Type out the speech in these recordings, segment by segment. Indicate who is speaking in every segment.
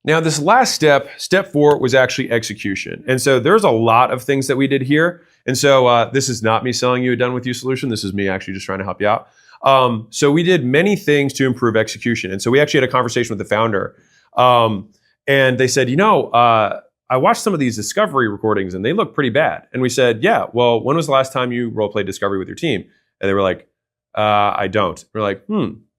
Speaker 1: Now, this last step, step 4, was actually execution. And so there's a lot of things that we did here. And so this is not me selling you a done with you solution. This is me actually just trying to help you out. So we did many things to improve execution. And so we actually had a conversation with the founder. And they said, I watched some of these discovery recordings and they look pretty bad. And we said, yeah, well, when was the last time you role played discovery with your team? And they were like, I don't. We're like,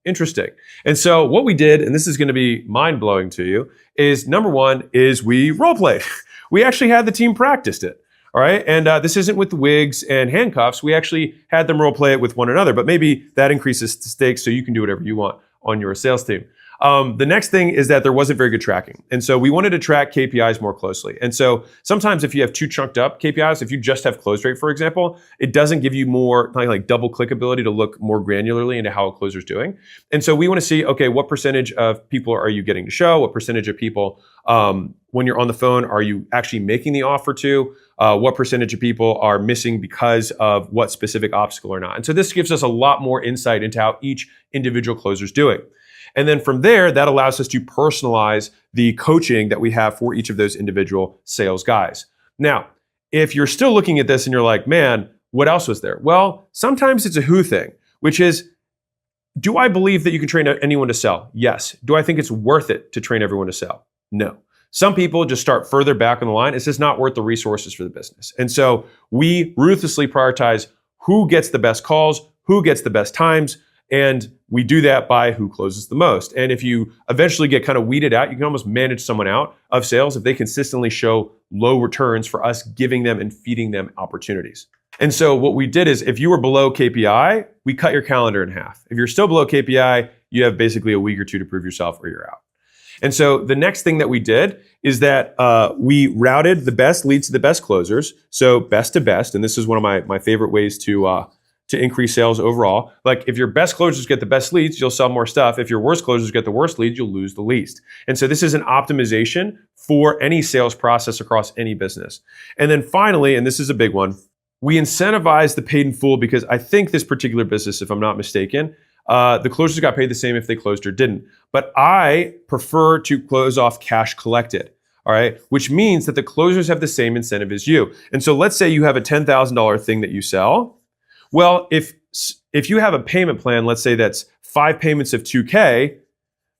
Speaker 1: interesting. And so what we did, and this is going to be mind blowing to you, is number one is we role played. We actually had the team practiced it. All right. And this isn't with the wigs and handcuffs. We actually had them role play it with one another, but maybe that increases the stakes so you can do whatever you want on your sales team. The next thing is that there wasn't very good tracking. And so we wanted to track KPIs more closely. And so sometimes if you have too chunked up KPIs, if you just have close rate, for example, it doesn't give you more like double click ability to look more granularly into how a closer's doing. And so we want to see, okay, what percentage of people are you getting to show? What percentage of people, when you're on the phone, are you actually making the offer to? What percentage of people are missing because of what specific obstacle or not? And so this gives us a lot more insight into how each individual closer is doing. And then from there, that allows us to personalize the coaching that we have for each of those individual sales guys. Now, if you're still looking at this and you're like, man, what else was there? Well, sometimes it's a who thing, which is, do I believe that you can train anyone to sell? Yes. Do I think it's worth it to train everyone to sell? No. Some people just start further back on the line. It's just not worth the resources for the business. And so we ruthlessly prioritize who gets the best calls, who gets the best times, and we do that by who closes the most. And if you eventually get kind of weeded out, you can almost manage someone out of sales if they consistently show low returns for us giving them and feeding them opportunities. And so what we did is if you were below KPI, we cut your calendar in half. If you're still below KPI, you have basically a week or two to prove yourself or you're out. And so the next thing that we did is that we routed the best leads to the best closers. So best to best. And this is one of my favorite ways to increase sales overall. Like if your best closers get the best leads, you'll sell more stuff. If your worst closers get the worst leads, you'll lose the least. And so this is an optimization for any sales process across any business. And then finally, and this is a big one, we incentivize the paid in full because I think this particular business, if I'm not mistaken, the closers got paid the same if they closed or didn't. But I prefer to close off cash collected. All right, which means that the closers have the same incentive as you. And so let's say you have a $10,000 thing that you sell. Well, if you have a payment plan, let's say that's 5 payments of $2K,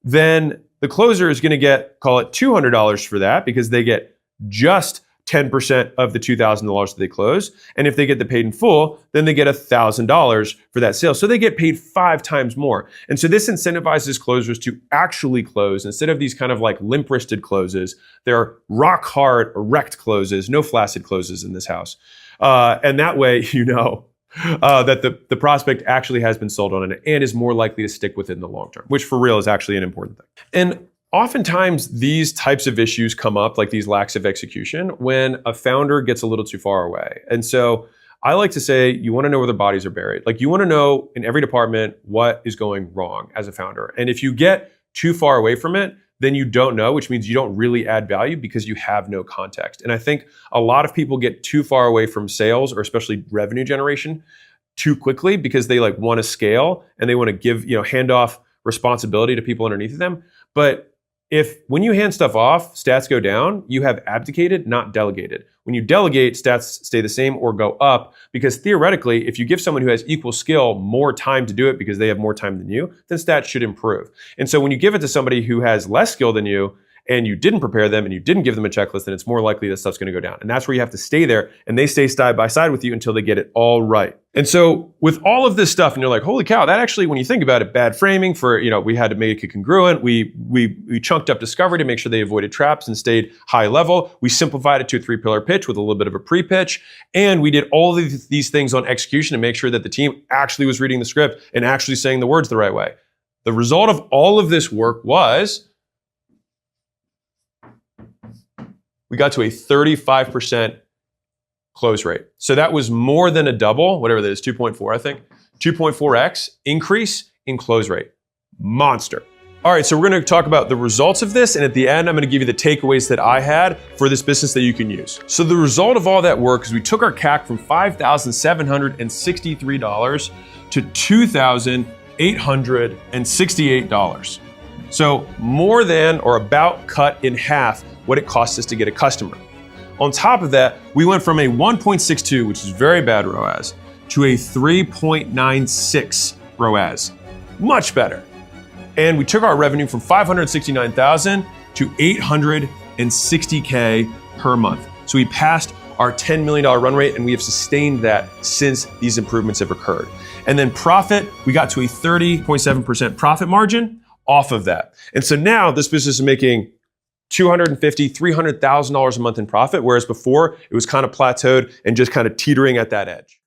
Speaker 1: then the closer is going to get, call it $200 for that because they get just 10% of the $2,000 that they close. And if they get the paid in full, then they get $1,000 for that sale. So they get paid 5 times more. And so this incentivizes closers to actually close instead of these kind of like limp-wristed closes. They're rock hard, erect closes, no flaccid closes in this house. And that way, that the prospect actually has been sold on it and is more likely to stick with it in the long term, which for real is actually an important thing. And oftentimes these types of issues come up, like these lacks of execution, when a founder gets a little too far away. And so I like to say, you want to know where the bodies are buried. Like you want to know in every department what is going wrong as a founder. And if you get too far away from it, then you don't know, which means you don't really add value because you have no context. And I think a lot of people get too far away from sales or especially revenue generation too quickly because they like want to scale and they want to give, hand off responsibility to people underneath them. But when you hand stuff off, stats go down, you have abdicated, not delegated. When you delegate, stats stay the same or go up because theoretically, if you give someone who has equal skill more time to do it because they have more time than you, then stats should improve. And so when you give it to somebody who has less skill than you and you didn't prepare them and you didn't give them a checklist, then it's more likely that stuff's going to go down. And that's where you have to stay there and they stay side by side with you until they get it all right. And so with all of this stuff, and you're like, holy cow, that actually, when you think about it, bad framing for, we had to make it congruent. We chunked up discovery to make sure they avoided traps and stayed high level. We simplified it to a 3-pillar pitch with a little bit of a pre-pitch. And we did all of these things on execution to make sure that the team actually was reading the script and actually saying the words the right way. The result of all of this work was we got to a 35% close rate. So that was more than a double, whatever that is, 2.4, I think. 2.4x increase in close rate. Monster. All right, so we're going to talk about the results of this. And at the end, I'm going to give you the takeaways that I had for this business that you can use. So the result of all that work is we took our CAC from $5,763 to $2,868. So more than or about cut in half what it costs us to get a customer. On top of that, we went from a 1.62, which is very bad ROAS, to a 3.96 ROAS. Much better. And we took our revenue from 569,000 to 860K per month. So we passed our $10 million run rate, and we have sustained that since these improvements have occurred. And then profit, we got to a 30.7% profit margin off of that. And so now this business is making $250,000, $300,000 a month in profit, whereas before it was kind of plateaued and just kind of teetering at that edge.